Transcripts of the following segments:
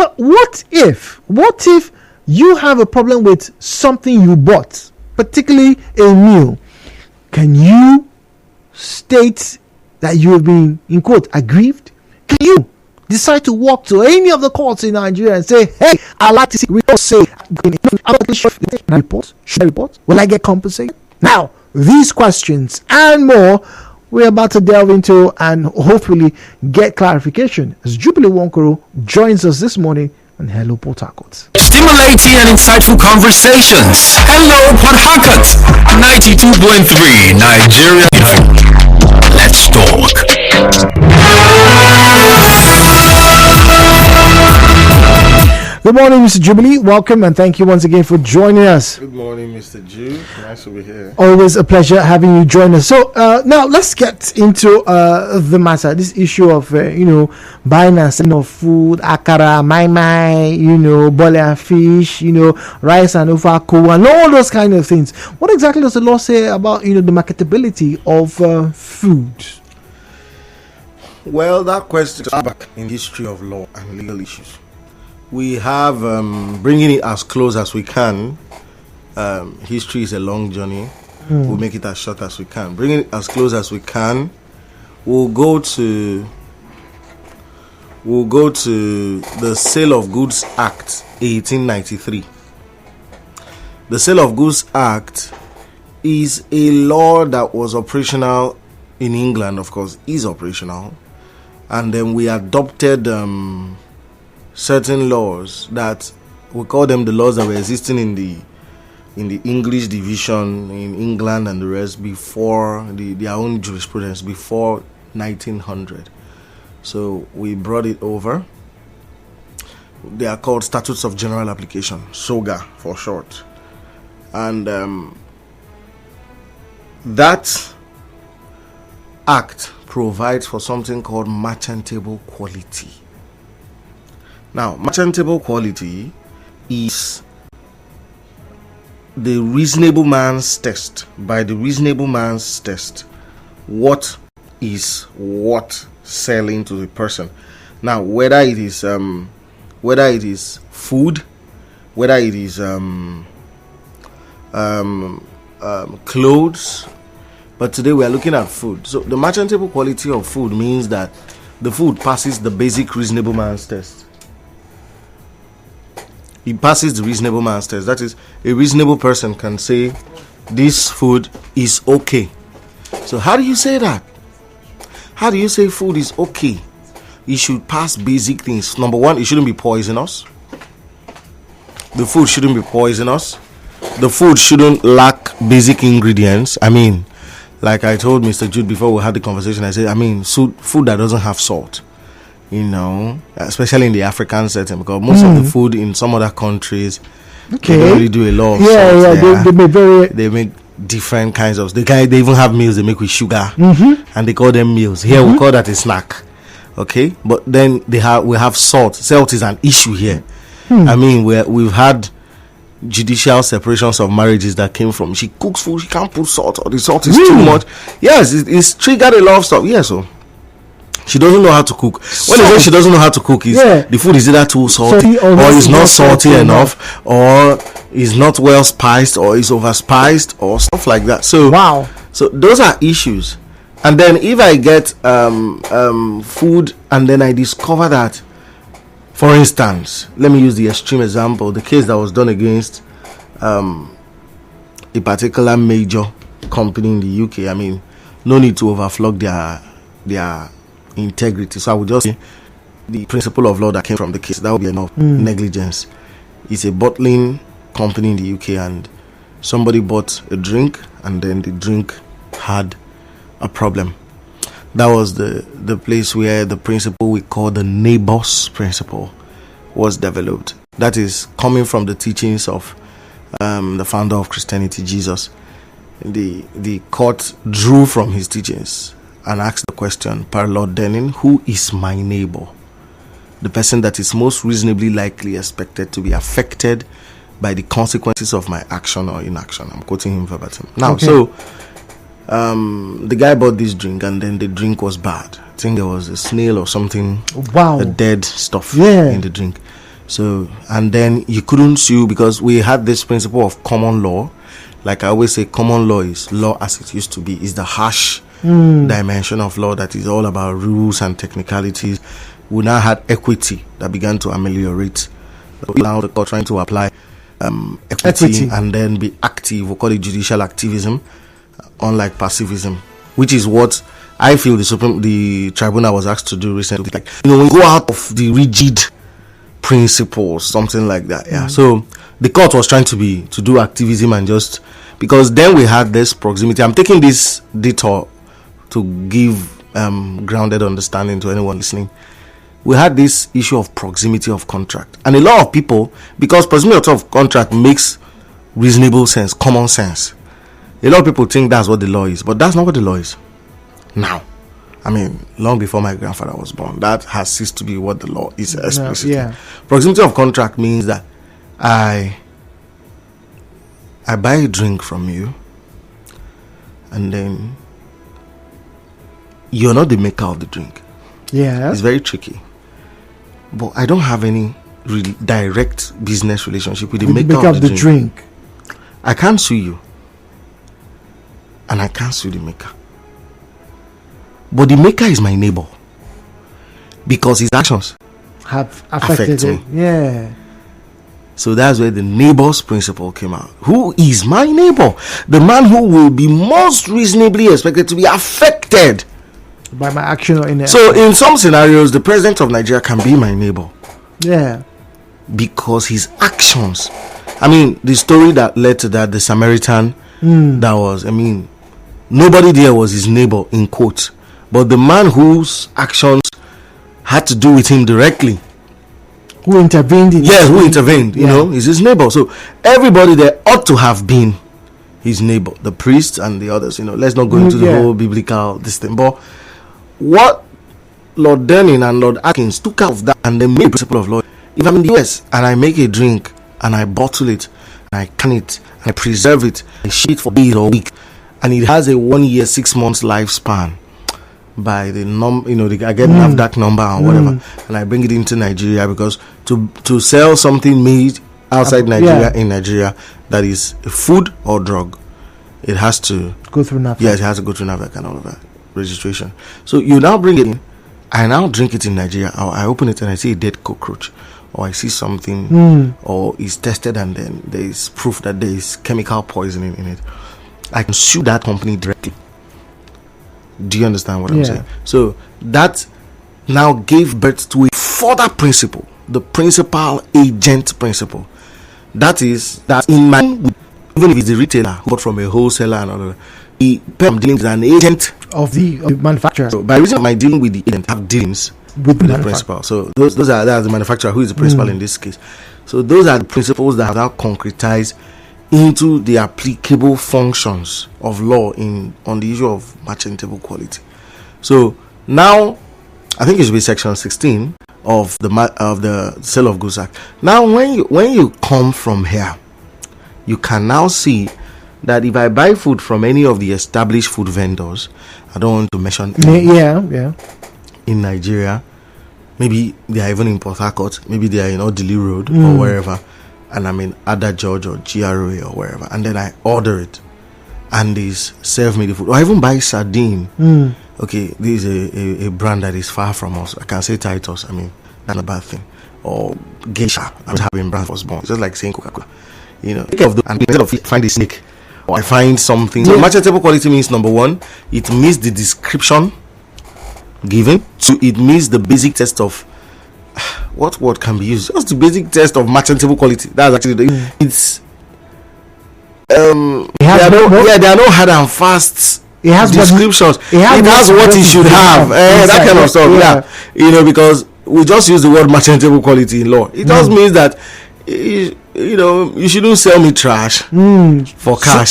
But what if you have a problem with something you bought, particularly a meal? Can you state that you have been, in quote, aggrieved? Can you decide to walk to any of the courts in Nigeria and say, hey, I'd like to see reports say, report, will I get compensated? Now, these questions and more we're about to delve into and hopefully get clarification as Jubilee Nwokoro joins us this morning on Hello Port Harcourt. Stimulating and insightful conversations. Hello Port Harcourt, 92.3 Nigeria. Let's talk. Good morning, Mr. Jubilee. Welcome and thank you once again for joining us. Good morning, Mr. Ju. Nice to be here. Always a pleasure having you join us. So now let's get into the matter. This issue of buying and selling of food, akara, mai, bole and fish, rice and ufako, and all those kind of things. What exactly does the law say about the marketability of food? Well, that question is back in history of law and legal issues. We have bringing it as close as we can. History is a long journey. We'll make it as short as we can. Bring it as close as we can. We'll go to the Sale of Goods Act 1893. The Sale of Goods Act is a law that was operational in England, of course, is operational. And then we adopted certain laws that we call them the laws that were existing in the English division in England and the rest before their own jurisprudence before 1900. So we brought it over. They are called Statutes of General Application, SOGA for short. And that act provides for something called merchantable quality. Now, merchantable quality is the reasonable man's test. By the reasonable man's test, what is worth selling to the person? Now, whether it is food, whether it is clothes, but today we are looking at food. So the merchantable quality of food means that the food passes the basic reasonable man's test. It passes the reasonable man's test. That is, a reasonable person can say this food is okay. So how do you say that? How do you say food is okay? It should pass basic things. Number one, it shouldn't be poisonous. The food shouldn't be poisonous. The food shouldn't lack basic ingredients. I mean, like I told Mr. Jude before we had the conversation, I said, food that doesn't have salt. Especially in the African setting, because most of the food in some other countries, they don't really do a lot of salt. They make different kinds of. They even have meals they make with sugar, and they call them meals. Here we call that a snack. Okay, but then we have salt. Salt is an issue here. I mean, we've had judicial separations of marriages that came from she cooks food, she can't put salt, or the salt is too much. Yes, it's triggered a lot of stuff. Yeah, so she doesn't know how to cook. When they say she doesn't know how to cook, the food is either too salty or is not salty enough, or is not well spiced, or is over spiced, or stuff like that. So so those are issues. And then if I get food and then I discover that, for instance, let me use the extreme example, the case that was done against a particular major company in the UK. I mean, no need to overflog their integrity. So I would just say the principle of law that came from the case, that would be enough. Negligence. It's a bottling company in the UK, and somebody bought a drink and then the drink had a problem. That was the place where the principle we call the neighbor's principle was developed. That is coming from the teachings of the founder of Christianity, Jesus. The court drew from his teachings and asked the question, per Lord Denning, who is my neighbor? The person that is most reasonably likely expected to be affected by the consequences of my action or inaction. I'm quoting him verbatim. Now, so the guy bought this drink, and then the drink was bad. I think there was a snail or something, a dead stuff in the drink. So, and then you couldn't sue because we had this principle of common law. Like I always say, common law is law as it used to be. Is the harsh dimension of law that is all about rules and technicalities. We now had equity that began to ameliorate. Now the court trying to apply equity and then be active. We call it judicial activism, unlike passivism, which is what I feel the tribunal was asked to do recently. Like, when you go out of the rigid principles, something like that. Yeah. So the court was trying to do activism and just because then we had this proximity. I'm taking this detour to give grounded understanding to anyone listening. We had this issue of proximity of contract, and a lot of people, because proximity of contract makes reasonable sense, common sense. A lot of people think that's what the law is, but that's not what the law is. Now, I mean, long before my grandfather was born, that has ceased to be what the law is explicitly. Yeah. Proximity of contract means that I buy a drink from you, and then you're not the maker of the drink. Yeah. It's very tricky. But I don't have any really direct business relationship with the maker of the drink. I can't sue you. And I can't sue the maker. But the maker is my neighbor. Because his actions have affected me. it. Yeah. So that's where the neighbor's principle came out. Who is my neighbor? The man who will be most reasonably expected to be affected by my action or inaction. So in some scenarios, the president of Nigeria can be my neighbor. Yeah. Because his actions. I mean, the story that led to that, the Samaritan, that was, I mean, nobody there was his neighbor, in quotes. But the man whose actions had to do with him directly. Who intervened in Yes, who intervened, you know, is his neighbor. So everybody there ought to have been his neighbor. The priests and the others, you know. Let's not go into the whole biblical this thing. But what Lord Denning and Lord Atkins took out of that and they made the principle of law. If I'm in the US and I make a drink and I bottle it and I can it and I preserve it, I ship it for days or weeks, and it has a 1 year, 6 months lifespan by the I get NAFDAC number or whatever, and I bring it into Nigeria, because to sell something made outside Nigeria in Nigeria that is a food or drug, it has to go through NAFDAC. Yes, it has to go through NAFDAC and all of that registration. So you now bring it in, I now drink it in Nigeria, or I open it and I see a dead cockroach, or I see something, or it's tested and then there is proof that there is chemical poisoning in it, I can sue that company directly. Do you understand what I'm saying? So that now gave birth to a further principle, the principal agent principle. That is that in my, even if it's a retailer who bought from a wholesaler and all of that, I'm dealing with an agent of the manufacturer. So by reason of my dealing with the agent, I have dealings with the principal. So those are the manufacturer who is the principal in this case. So those are the principles that have now concretized into the applicable functions of law on the issue of merchantable quality. So now, I think it should be section 16 of the Sale of Goods Act. Now, when you come from here, you can now see that if I buy food from any of the established food vendors, I don't want to mention in Nigeria, maybe they are even in Port Harcourt, maybe they are in Odili Road or wherever, and I'm in Ada George or GRA or wherever, and then I order it and they serve me the food, or I even buy sardine. Okay, this is a brand that is far from us. I can say Titus, I mean, that's not a bad thing. Or Geisha, I'm having brand was born. It's just like saying Coca-Cola. You know, think of those, and instead of find a snake, or I find something. So merchantable quality means, number one, it meets the description given. So it meets the basic test of what word can be used? Just the basic test of merchantable quality. That's actually it's there are no hard and fast descriptions. It has what it should have. That kind of stuff. Yeah. You know, because we just use the word merchantable quality in law. It just means that you know, you shouldn't sell me trash for cash.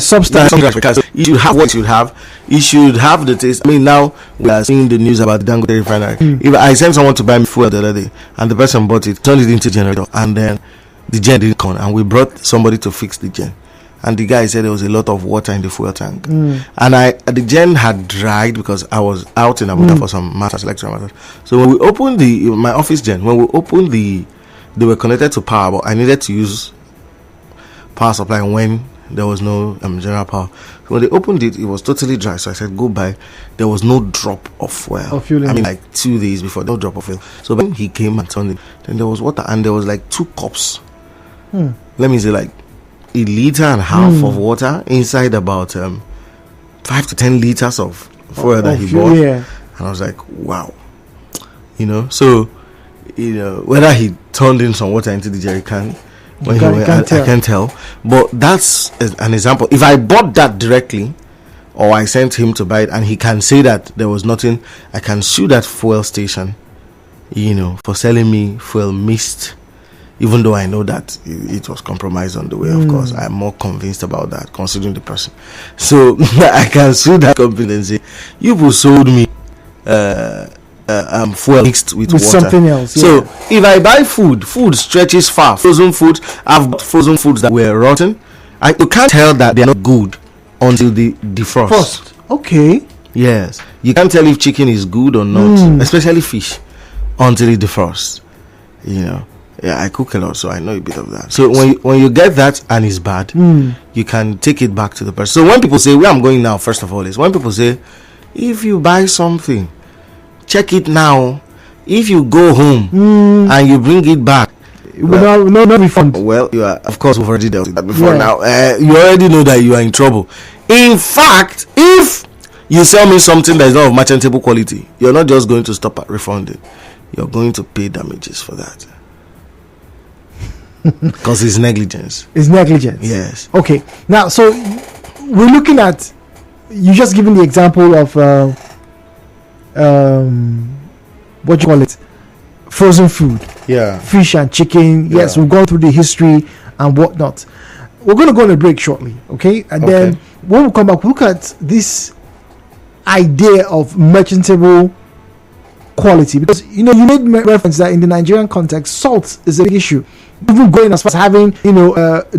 Substance. So you should have what you have. You should have the taste. I mean, now we are seeing the news about the Dangote refinery. If I sent someone to buy me fuel the other day, and the person bought it, turned it into a generator, and then the gen didn't come, and we brought somebody to fix the gen, and the guy said there was a lot of water in the fuel tank, and the gen had dried because I was out in Abuja for some matters, lecture matters. So when we opened my office gen, when we opened the they were connected to power, but I needed to use power supply when there was no general power. So when they opened it, it was totally dry. So I said, go buy. There was no drop of fuel. I mean, like 2 days before, no drop of fuel. So when he came and turned it, then there was water, and there was like 2 cups. Let me say like 1.5 liters of water inside about 5 to 10 liters of fuel that he bought. And I was like, wow. So whether he turned in some water into the jerry can, I can't tell. But that's an example. If I bought that directly, or I sent him to buy it, and he can say that there was nothing, I can sue that fuel station, for selling me fuel missed, even though I know that it was compromised on the way. Of course, I'm more convinced about that, considering the person. So I can sue that company and say, you people sold me fuel mixed with water, something else. So if I buy food stretches far. Frozen food, I've bought frozen foods that were rotten. You can't tell that they're not good until they defrost. Okay. Yes, you can't tell if chicken is good or not, especially fish, until it defrosts. I cook a lot, so I know a bit of that. So when you get that and it's bad, you can take it back to the person. So when people say, where I'm going now, first of all, is when people say, if you buy something, check it now. If you go home and you bring it back, no refund. Well, you are, of course, we've already dealt with that before. Now you already know that you are in trouble. In fact, if you sell me something that is not of merchantable quality, you're not just going to stop at refunding. You're going to pay damages for that. Because it's negligence. It's negligence. Yes. Okay. Now, so we're looking at, you just given the example of what you call it, frozen food, fish and chicken. Yes, we've gone through the history and whatnot. We're going to go on a break shortly, okay? And then when we come back, we'll look at this idea of merchantable quality, because you made reference that in the Nigerian context, salt is a big issue. Even going as far as having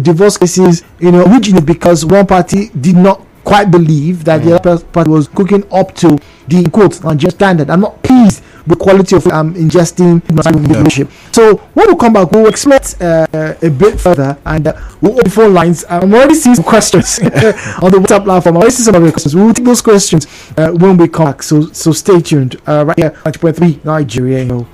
divorce cases, originally because one party did not quite believe that the other party was cooking up to the quote Nigerian standard. I'm not pleased with quality of ingesting relationship. So when we come back, we'll explain a bit further, and we'll open phone lines. I'm already seeing some questions on the WhatsApp platform. I already see some of the questions. We'll take those questions when we come back. So stay tuned. Right here, 90.3 Nigeria.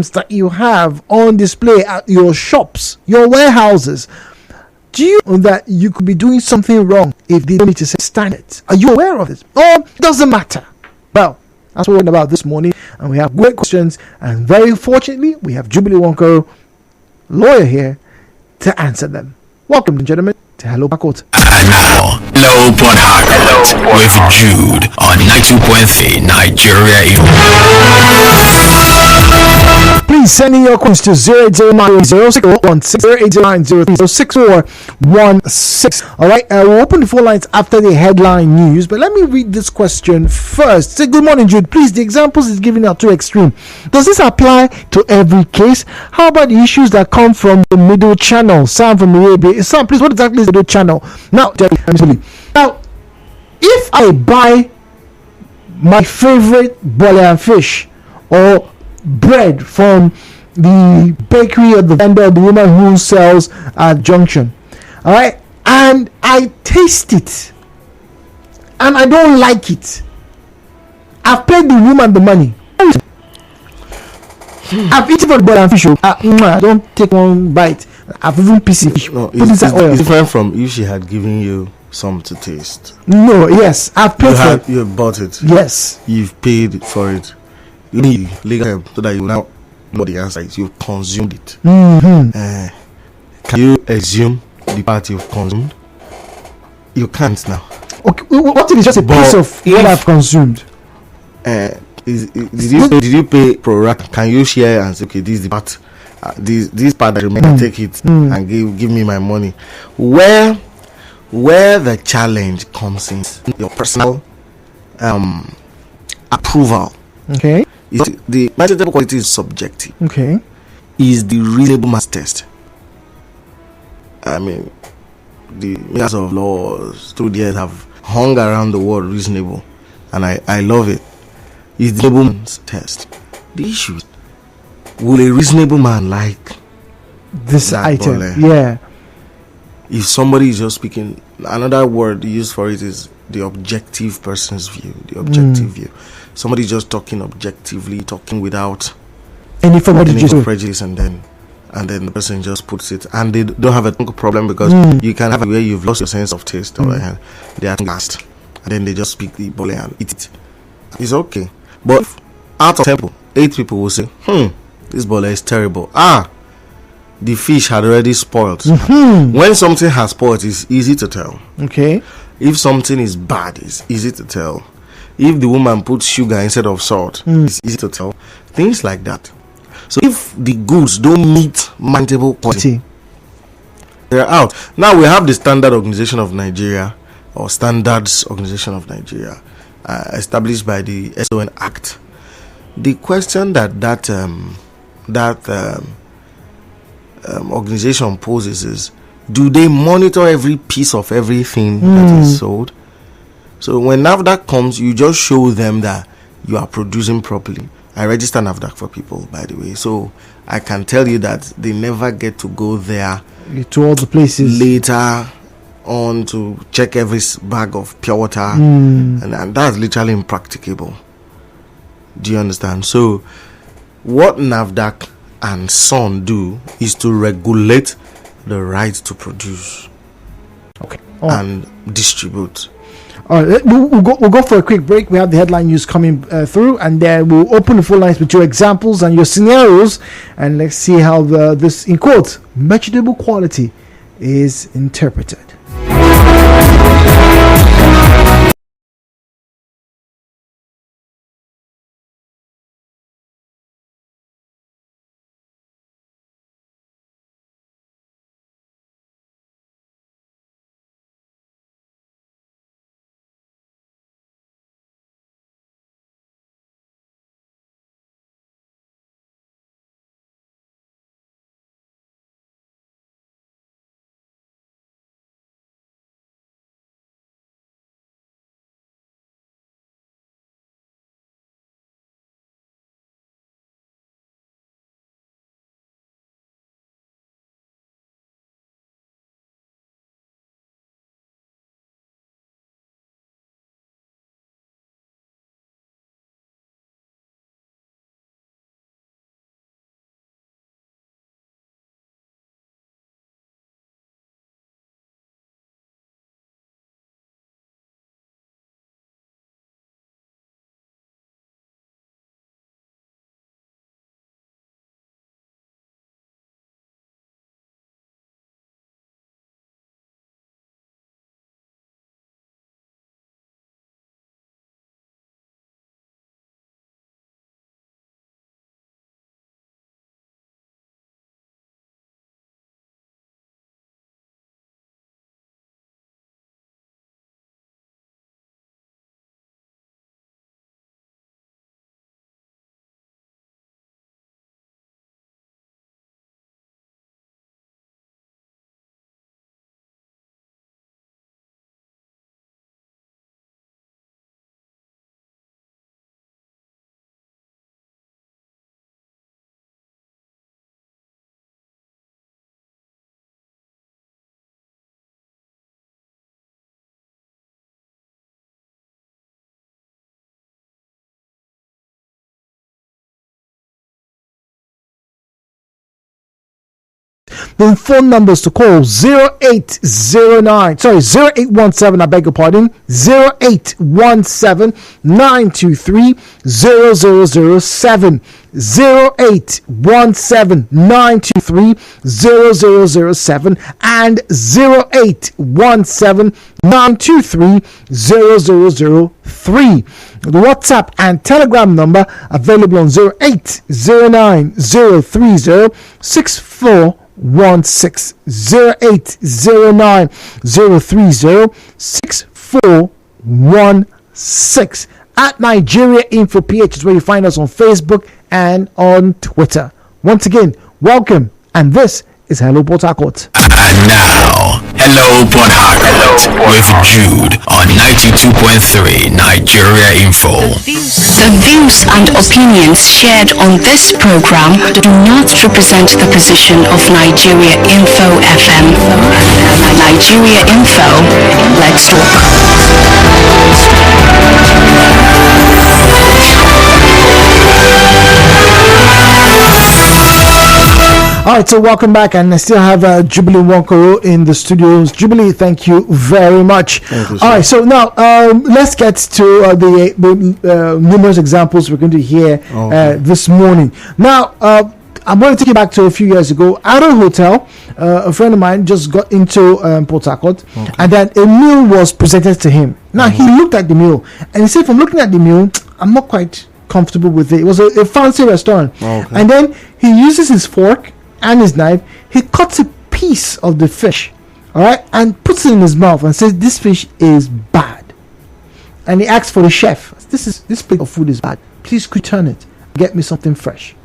that you have on display at your shops, your warehouses, do you know that you could be doing something wrong if they don't need to stand it? Are you aware of this? Or it doesn't matter? Well, that's what we're talking about this morning, and we have great questions, and very fortunately, we have Jubilee Nwokoro, lawyer, here to answer them. Welcome, gentlemen, to Hello Pakot. And now, Hello Port Harcourt with Jude on 92.3 Nigeria. Please send in your questions to 08090160809036416. Alright, we'll open the phone lines after the headline news, but let me read this question first. Say good morning, Jude. Please, the examples is given are too extreme. Does this apply to every case? How about the issues that come from the middle channel? Sam from Arabia. Sam, please, what exactly is the middle channel? Now, if I buy my favorite bole and fish or bread from the bakery or the vendor or the woman who sells at Junction, all right, and I taste it and I don't like it, I've paid the woman the money, I've eaten for the bole and fish, I don't take one bite, I've even pissed it. No, it's different from if she had given you some to taste. No, yes, I've paid for it. You bought it. Yes, You've paid for it. You need legal help so that you now know the answer is you've consumed it. Can you assume the part you've consumed? You can't now. Okay, what if it's just a piece of what I've consumed? Did you pay pro rata? Can you share and say, okay, this is the part, this part that remains, take it and give me my money? Where the challenge comes in, your personal approval. Okay. The marketable quality is subjective. Okay. Is the reasonable mass test. I mean, the makers of laws through the years have hung around the word reasonable, and I love it. Is the reasonable man's test. The issue is, will a reasonable man like this item? Bole? Yeah. If somebody is just speaking, another word used for it is the objective person's view. The objective view. Somebody just talking objectively, talking without any form of prejudice, and then the person just puts it, and they don't have a problem because you can have it where you've lost your sense of taste, or they are last, and then they just speak the bole and eat it. It's okay, but if out of 10 people, 8 people will say, this bole is terrible. The fish had already spoiled. When something has spoiled, it's easy to tell. Okay. If something is bad, it's easy to tell. If the woman puts sugar instead of salt, it's easy to tell. Things like that. So if the goods don't meet marketable quality, they're out. Now we have the Standard Organization of Nigeria, or Standards Organization of Nigeria, established by the SON Act. The question that organization poses is, do they monitor every piece of everything that is sold? So when NAFDAC comes, you just show them that you are producing properly. I register NAFDAC for people, by the way, so I can tell you that they never get to go there to all the places later on to check every bag of pure water, and that's literally impracticable. Do you understand? So what NAFDAC and SON do is to regulate the right to produce and distribute. All right, we'll go for a quick break. We have the headline news coming through, and then we'll open the phone lines with your examples and your scenarios, and let's see how this, in quotes, vegetable quality is interpreted. The phone numbers to call 0817, I beg your pardon, 0817 923 0007. 0817 923 0007 and 0817 923 0003. The WhatsApp and Telegram number available on 0809 030 6416. 0809 030 6416. At Nigeria Info PH is where you find us on Facebook and on Twitter. Once again, welcome, and this is Hello Port Harcourt. And now, Hello Port Harcourt with Jude on 92.3 Nigeria Info. The views and opinions shared on this program do not represent the position of Nigeria Info FM. Nigeria Info, let's talk. All right, so welcome back, and I still have Jubilee Nwokoro in the studios. Jubilee, thank you very much. You, all right, so now let's get to the numerous examples we're going to hear this morning. Now, I'm going to take you back to a few years ago. At a hotel, a friend of mine just got into Port Harcourt, and then a meal was presented to him. Now, he looked at the meal, and he said, from looking at the meal, I'm not quite comfortable with it. It was a fancy restaurant. And then he uses his fork and his knife. He cuts a piece of the fish, all right, and puts it in his mouth and says, this fish is bad. And he asks for the chef, this plate of food is bad, please return it, get me something fresh.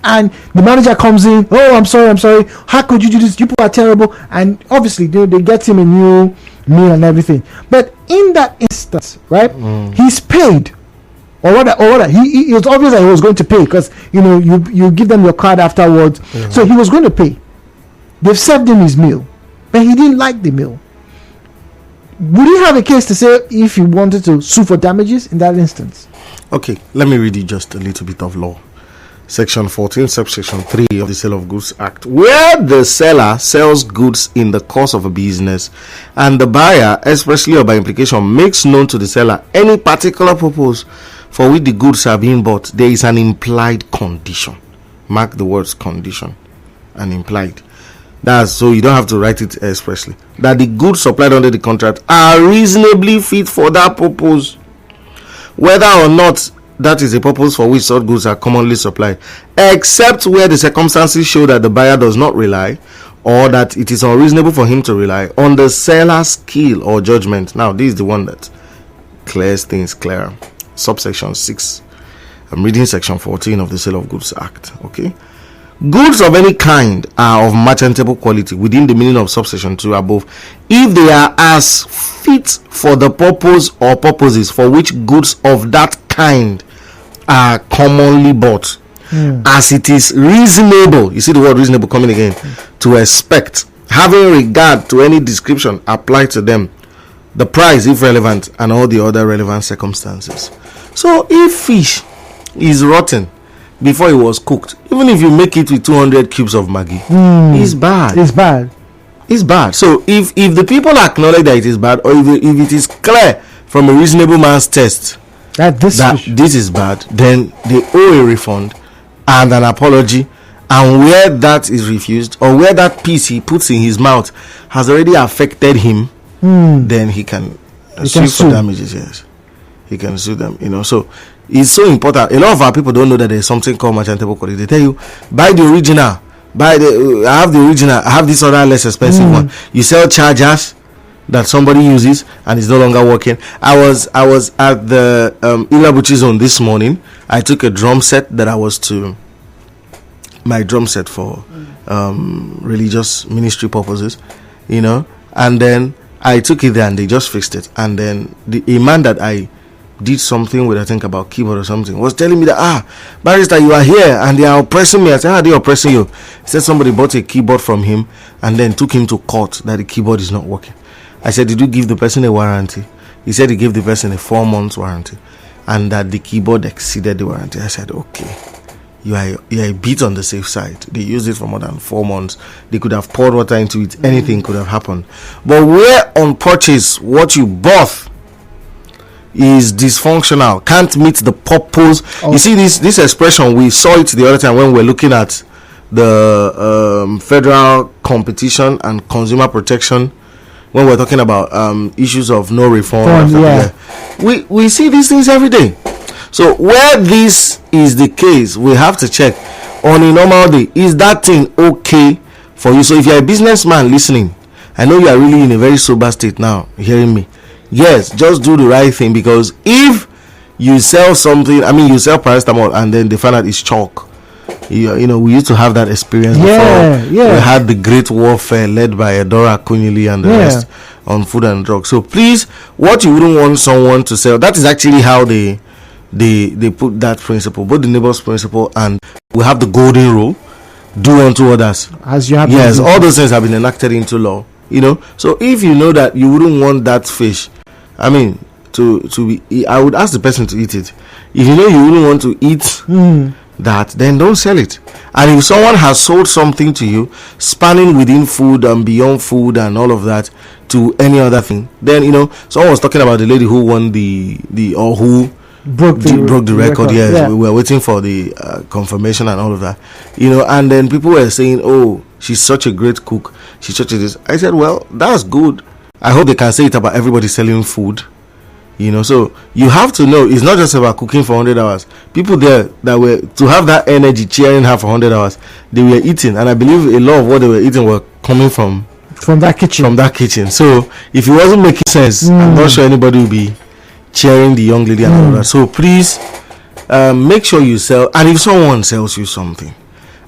And the manager comes in, oh, I'm sorry, how could you do this, you people are terrible. And obviously they get him a new meal and everything. But in that instance, right, he's paid. Or rather, he was obvious that he was going to pay, because you give them your card afterwards. So he was going to pay. They've served him his meal, but he didn't like the meal. Would he have a case to say if he wanted to sue for damages in that instance? Okay, let me read you just a little bit of law. Section 14, subsection 3 of the Sale of Goods Act. Where the seller sells goods in the course of a business, and the buyer, expressly or by implication, makes known to the seller any particular purpose for which the goods are being bought, there is an implied condition. Mark the words condition and implied. That's so you don't have to write it expressly. That the goods supplied under the contract are reasonably fit for that purpose, whether or not that is a purpose for which such goods are commonly supplied, except where the circumstances show that the buyer does not rely, or that it is unreasonable for him to rely on the seller's skill or judgment. Now, this is the one that clears things clearer. Subsection 6. I'm reading section 14 of the Sale of Goods Act. Okay. Goods of any kind are of merchantable quality within the meaning of subsection 2 above, if they are as fit for the purpose or purposes for which goods of that kind are commonly bought, as it is reasonable, you see the word reasonable coming again, to expect, having regard to any description applied to them, the price if relevant, and all the other relevant circumstances. So if fish is rotten before it was cooked, even if you make it with 200 cubes of Maggi, it's bad. It's bad. So if the people acknowledge that it is bad, or if it is clear from a reasonable man's test that this is bad, then they owe a refund and an apology. And where that is refused, or where that piece he puts in his mouth has already affected him, then he can sue for damages. Yes, he can sue them. So it's so important. A lot of our people don't know that there's something called merchantable quality. They tell you, buy the original, I have the original, I have this other less expensive one. You sell chargers that somebody uses and it's no longer working. I was at the Ilabuchi zone this morning. I took a drum set that I was to my drum set for religious ministry purposes, and then I took it there and they just fixed it. And then a man that I did something with, I think about keyboard or something, was telling me that, barrister, you are here and they are oppressing me. I said, how are they oppressing you? He said somebody bought a keyboard from him and then took him to court that the keyboard is not working. I said, did you give the person a warranty? He said he gave the person a 4 months warranty and that the keyboard exceeded the warranty. I said, okay, you are a bit on the safe side. They used it for more than 4 months. They could have poured water into it. Anything could have happened. But where on purchase what you bought is dysfunctional, can't meet the purpose. You see this expression, we saw it the other time when we were looking at the Federal Competition and Consumer Protection, when we're talking about issues of no reform. We see these things every day. So where this is the case, we have to check on a normal day, is that thing okay for you? So if you're a businessman listening, I know you are really in a very sober state now hearing me. Yes, just do the right thing, because if you sell something, you sell paracetamol and then they find out it's chalk. You know, we used to have that experience before. We had the great warfare led by Edora Kunyili and the rest on food and drugs. So please, what you wouldn't want someone to sell, that is actually how they put that principle, both the neighbor's principle and we have the golden rule, do unto others as you have. Yes, all those things have been enacted into law. You know, so if you know that you wouldn't want that fish, to be, I would ask the person to eat it. If you know you wouldn't want to eat that, then don't sell it. And if someone has sold something to you, spanning within food and beyond food and all of that to any other thing, then someone was talking about the lady who won who broke the record. Yes, we were waiting for the confirmation and all of that. And then people were saying, "Oh, she's such a great cook. She's such a this." I said, "Well, that's good. I hope they can say it about everybody selling food." So you have to know it's not just about cooking for 100 hours. People there that were to have that energy cheering her for 100 hours, they were eating, and I believe a lot of what they were eating were coming from that kitchen. So if it wasn't making sense, I'm not sure anybody will be cheering the young lady and all that. So please make sure you sell. And if someone sells you something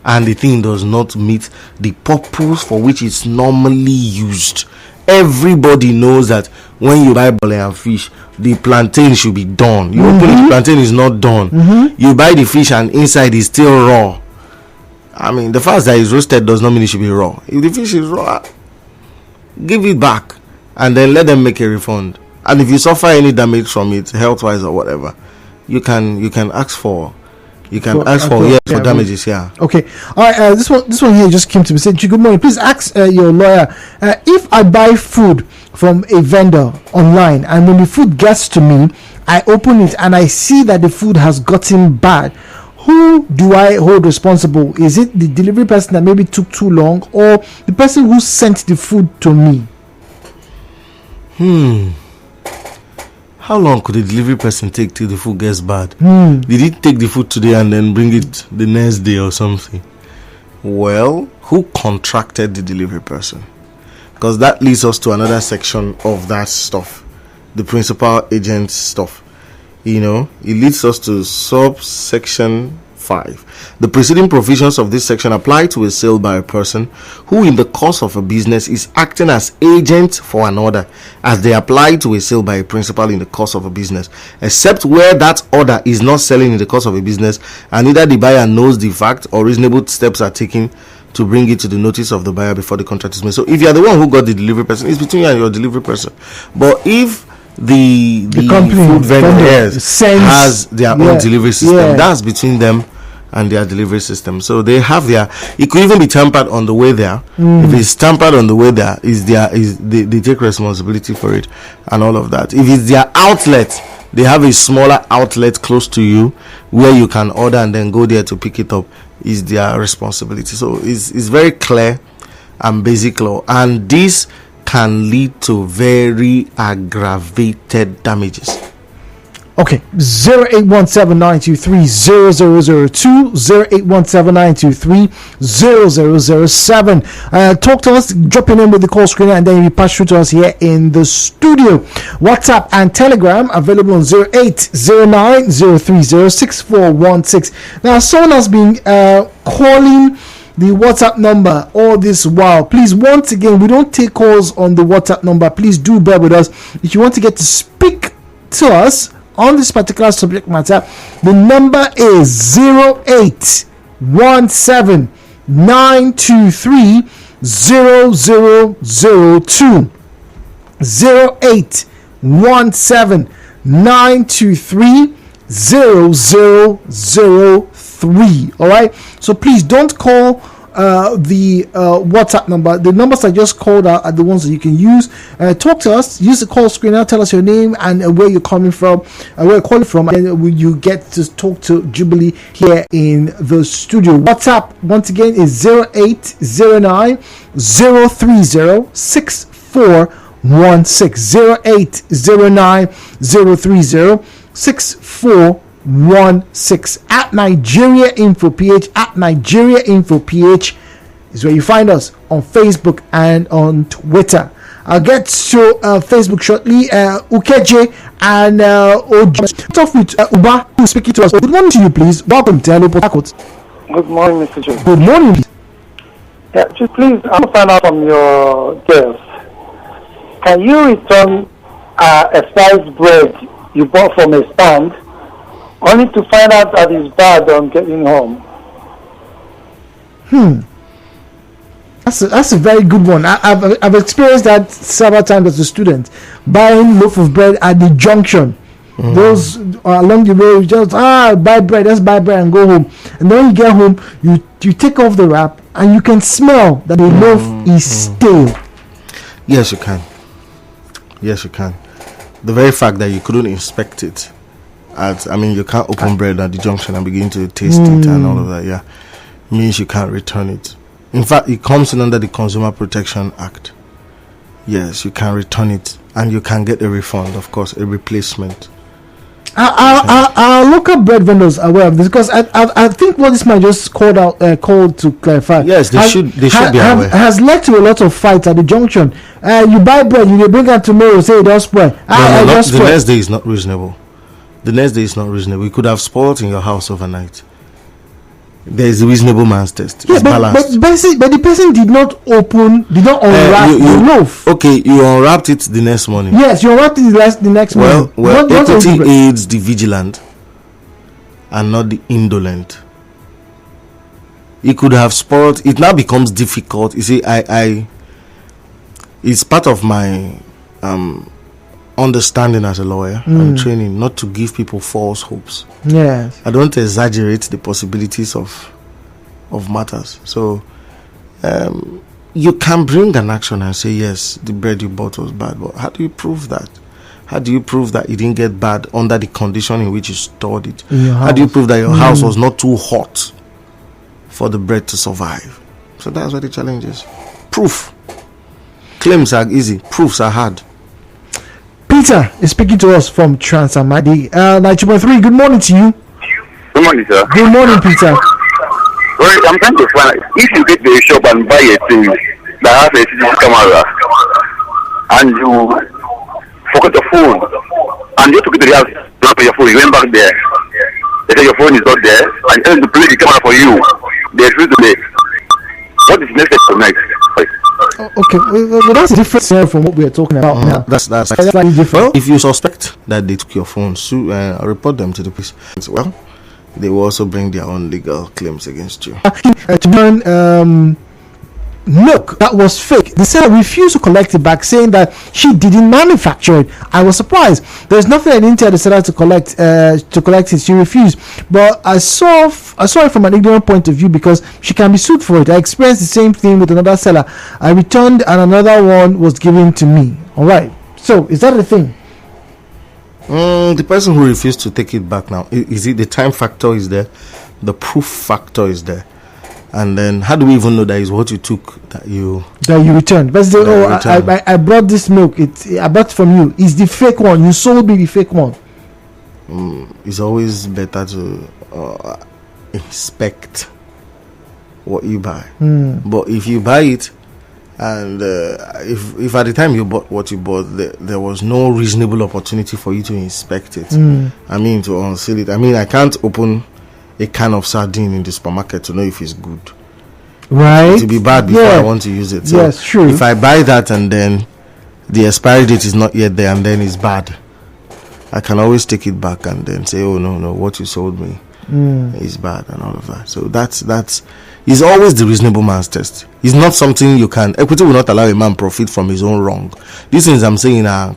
and the thing does not meet the purpose for which it's normally used, everybody knows that when you buy bole and fish, the plantain should be done. You open it, the plantain is not done. You buy the fish and inside is still raw. The fact that it's roasted does not mean it should be raw. If the fish is raw, give it back and then let them make a refund. And if you suffer any damage from it, health-wise or whatever, you can ask for damages. Okay. All right. This one here just came to me. Said, "Good morning. Please ask your lawyer if I buy food from a vendor online and when the food gets to me, I open it and I see that the food has gotten bad. Who do I hold responsible? Is it the delivery person that maybe took too long, or the person who sent the food to me?" How long could the delivery person take till the food gets bad? Did he take the food today and then bring it the next day or something? Well, who contracted the delivery person? Because that leads us to another section of that stuff, the principal agent stuff. It leads us to subsection 5. The preceding provisions of this section apply to a sale by a person who in the course of a business is acting as agent for another, as they apply to a sale by a principal in the course of a business, except where that order is not selling in the course of a business and either the buyer knows the fact or reasonable steps are taken to bring it to the notice of the buyer before the contract is made. So if you are the one who got the delivery person, it's between you and your delivery person. But if the company food vendor has their own delivery system, that's between them and their delivery system. So they have it could even be tampered on the way there. If it's tampered on the way there, they take responsibility for it and all of that. If it's their outlet, they have a smaller outlet close to you where you can order and then go there to pick it up, is their responsibility. So it's very clear and basic law, and this can lead to very aggravated damages. Okay, 0817-923-0002, 0817-923-0007. Talk to us, drop your name with the call screener, and then you pass through to us here in the studio. WhatsApp and Telegram available on 0809-030-6416. Now, someone has been calling the WhatsApp number all this while. Please, once again, we don't take calls on the WhatsApp number. Please do bear with us. If you want to get to speak to us on this particular subject matter, the number is 0817-923-0002. 0817-923-0003. 3. All right. So please don't call the WhatsApp number. The numbers I just called out are the ones that you can use. Talk to us. Use the call screener. Tell us your name and where you're coming from, where you're calling from, and then you get to talk to Jubilee here in the studio. WhatsApp once again is 0809 030 6416. 0809 030 6416. At Nigeria Info PH, at Nigeria Info PH is where you find us on Facebook and on Twitter. I'll get to Facebook shortly. Ukeje and Ojo. Start off with Uba, who's speaking to us. Good morning to you, please. Welcome to Hello Port Harcourt. Good morning, Mr. Joe. Good morning. Yeah, just please, I want to find out from your girls. Can you return a sliced bread you bought from a stand, only to find out that it's bad on getting home? That's a very good one. I've experienced that several times as a student, buying loaf of bread at the junction. Those along the road, just buy bread, let's buy bread and go home. And then when you get home, you take off the wrap and you can smell that the loaf is stale. Yes, you can. Yes, you can. The very fact that you couldn't inspect it, you can't open bread at the junction and begin to taste it and all of that, yeah, means you can't return it. In fact, it comes in under the Consumer Protection Act. Yes, you can return it and you can get a refund, of course, a replacement. Our local bread vendors are aware of this, because I think what this man just called to clarify. Yes, they should be aware. Has led to a lot of fights at the junction. You buy bread, you bring it tomorrow, say it don't spoil. The next day is not reasonable. The next day is not reasonable. You could have spoiled in your house overnight. There is a reasonable man's test. Yeah, but the person did not unwrap the loaf. Okay, you unwrapped it the next morning. Yes, you unwrapped it the next morning. Well, equity aids the vigilant and not the indolent. It could have spoiled. It now becomes difficult. You see, it's part of my understanding as a lawyer and training not to give people false hopes. Yes, I don't exaggerate the possibilities of matters. So you can bring an action and say, yes, the bread you bought was bad, but how do you prove that? How do you prove that it didn't get bad under the condition in which you stored it? How do you prove that your house was not too hot for the bread to survive? So that's what the challenge is. Proof. Claims are easy, proofs are hard. Peter is speaking to us from Transamadi. 92.3, good morning to you. Good morning, sir. Good morning, Peter. Well, I'm trying to find out, if you get to a shop and buy a thing that has a CCTV camera and you forget your phone and you took it to the house, you pay your phone, you went back there, they say your phone is not there, and tell them to play the camera for you, they refuse to play. What is next step next? Okay, well, that's different from what we are talking about now. That's slightly different. Well, if you suspect that they took your phone, report them to the police. Well, they will also bring their own legal claims against you. To learn milk that was fake. The seller refused to collect it back, saying that she didn't manufacture it. I was surprised. There's nothing I didn't tell the seller to collect it. She refused. But I saw it from an ignorant point of view, because she can be sued for it. I experienced the same thing with another seller. I returned and another one was given to me. All right. So is that the thing? The person who refused to take it back now, is it the time factor is there? The proof factor is there? And then how do we even know that is what you took that you returned? But I brought this milk. I bought from you. It's the fake one. You sold me the fake one. It's always better to inspect what you buy. But if you buy it, and if at the time you bought what you bought, there was no reasonable opportunity for you to inspect it. To unseal it. I can't open a can of sardine in the supermarket to know if it's good. Right. To be bad before I want to use it. So yes, true. If I buy that and then the expiry date is not yet there and then it's bad, I can always take it back and then say, oh no, what you sold me is bad and all of that. So that's is always the reasonable man's test. It's not something you can. Equity will not allow a man profit from his own wrong. These things I'm saying are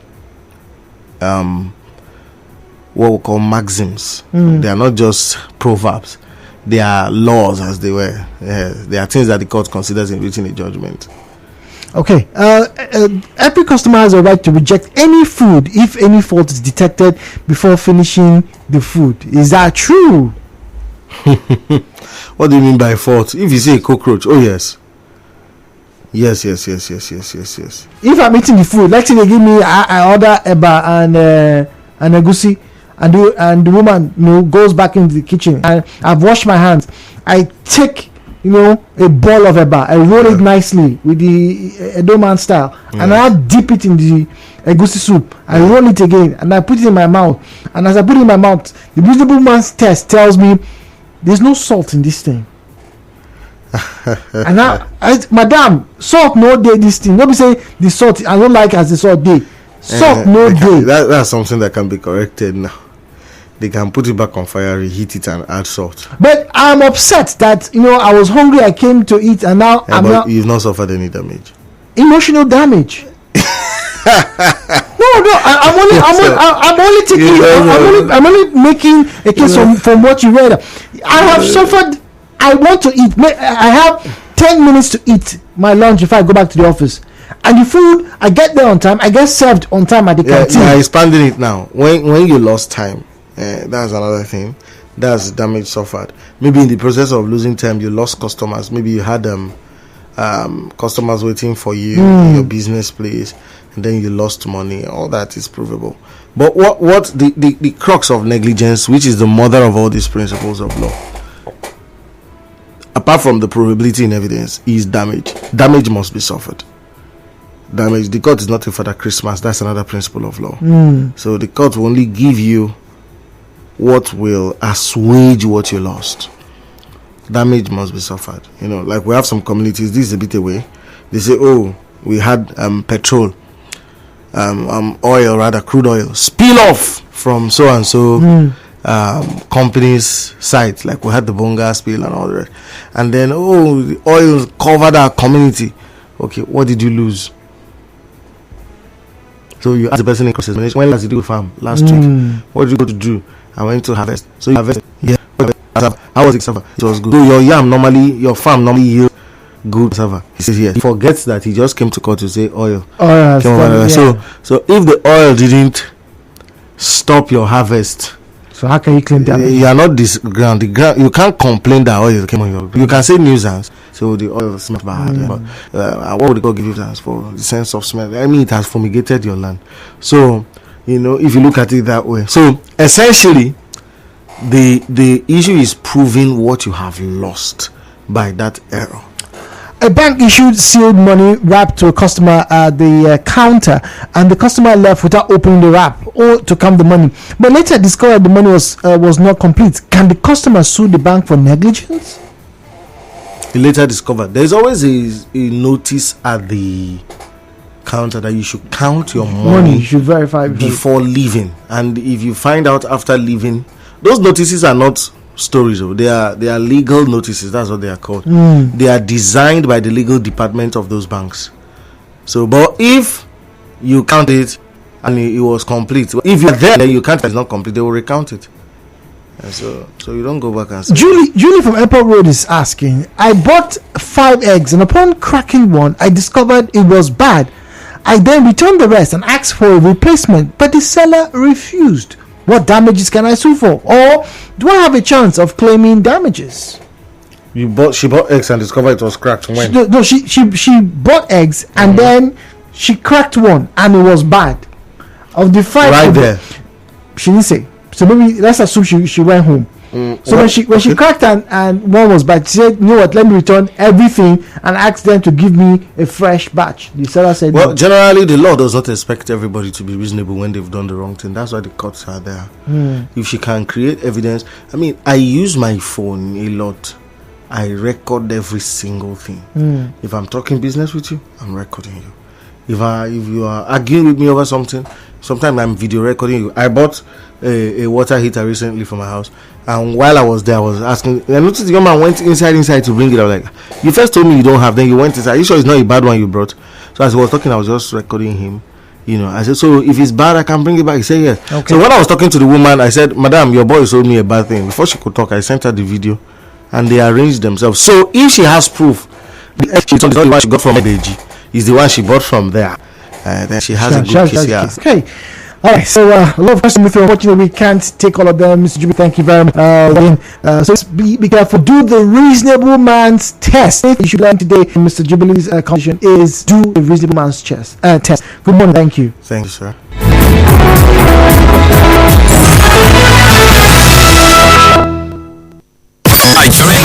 what we call maxims. They are not just proverbs. There are laws as they were. There are things that the court considers in reaching a judgment. Okay. Every customer has a right to reject any food if any fault is detected before finishing the food. Is that true? What do you mean by fault? If you say a cockroach, oh yes. Yes. If I'm eating the food, let's say they give me, I order eba and egusi, and the woman goes back into the kitchen, and I've washed my hands. I take a ball of eba, I roll it nicely with the Edo man style, and I dip it in the egusi soup. I roll it again, and I put it in my mouth. And as I put it in my mouth, the reasonable man's test tells me there's no salt in this thing. And madam, salt no day this thing. Nobody say the salt I don't like as the salt day. Salt no day. That's something that can be corrected now. They can put it back on fire, reheat it, and add salt. But I'm upset that I was hungry. I came to eat, and now you've not suffered any damage. Emotional damage. No. I'm only making a case from what you read. I have suffered. I want to eat. I have 10 minutes to eat my lunch if I go back to the office. And the food, I get there on time. I get served on time at the canteen. Yeah, expanding it now. When you lost time, that's another thing. That's damage suffered. Maybe in the process of losing time, you lost customers. Maybe you had customers waiting for you in your business place, and then you lost money. All that is provable. But what the crux of negligence, which is the mother of all these principles of law, apart from the probability in evidence, is damage. Damage must be suffered. Damage. The court is not a Father Christmas. That's another principle of law. So the court will only give you what will assuage what you lost. Damage must be suffered. Like we have some communities. This is a bit away. They say, "Oh, we had petrol, oil rather, crude oil, spill off from so and so." Company's site, like we had the Bonga spill and all that, and then the oil covered our community. Okay, what did you lose? So you ask the person in cross-examination, when last did you farm? Last week. What did you go to do? I went to harvest. So you harvest. Yeah. How was it? It was good. So your farm normally yield good cassava. He says yes. He forgets that he just came to court to say oil. So if the oil didn't stop your harvest, so how can you claim that? You are not this ground. The ground, you can't complain that oil came on your. You can say nuisance. So the oil smells bad. But what would the God give you chance for? The sense of smell. I mean, it has fumigated your land. So if you look at it that way. So essentially, the issue is proving what you have lost by that error. A bank issued sealed money wrapped to a customer at the counter, and the customer left without opening the wrap or to count the money. But later discovered the money was not complete. Can the customer sue the bank for negligence? He later discovered there's always a notice at the counter that you should count your money. You should verify before leaving. And if you find out after leaving, those notices are not stories. They are legal notices. That's what they are called. They are designed by the legal department of those banks. So, but if you count it and it was complete, if you're there then you count it's not complete, they will recount it. And so you don't go back and say. Julie from Airport Road is asking, I bought 5 eggs and upon cracking one I discovered it was bad. I then returned the rest and asked for a replacement, but the seller refused. What damages can I sue for? Or do I have a chance of claiming damages? She bought eggs and discovered it was cracked. When? She bought eggs and then she cracked one and it was bad. Of the 5 right there. She didn't say. So maybe let's assume she went home. So when she cracked and one was bad, she said, "You know what? Let me return everything and ask them to give me a fresh batch." The seller said, "Well, no." Generally, the law does not expect everybody to be reasonable when they've done the wrong thing. That's why the courts are there. If she can create evidence, I mean, I use my phone a lot. I record every single thing. If I'm talking business with you, I'm recording you. If you are arguing with me over something, sometimes I'm video recording you. I bought a water heater recently for my house, and while I was there I was asking, I noticed the young man went inside to bring it. I was like, you first told me you don't have, then you went inside. Are you sure it's not a bad one you brought? So as he was talking, I was just recording him. I said, so if it's bad I can bring it back. He said yes. Okay. So when I was talking to the woman, I said, madam, your boy told me a bad thing. Before she could talk, I sent her the video and they arrange themselves. So if she has proof, she's not the one she got from Ebeji, is the one she bought from there, then she has a good case. Yeah. Okay. All right, so a lot of questions with you. Unfortunately, we can't take all of them. Mr. Jubilee, thank you very much. So be careful. Do the reasonable man's test. If you should learn today, Mr. Jubilee's condition is do the reasonable man's test. Good morning. Thank you. Thank you, sir. Nigerian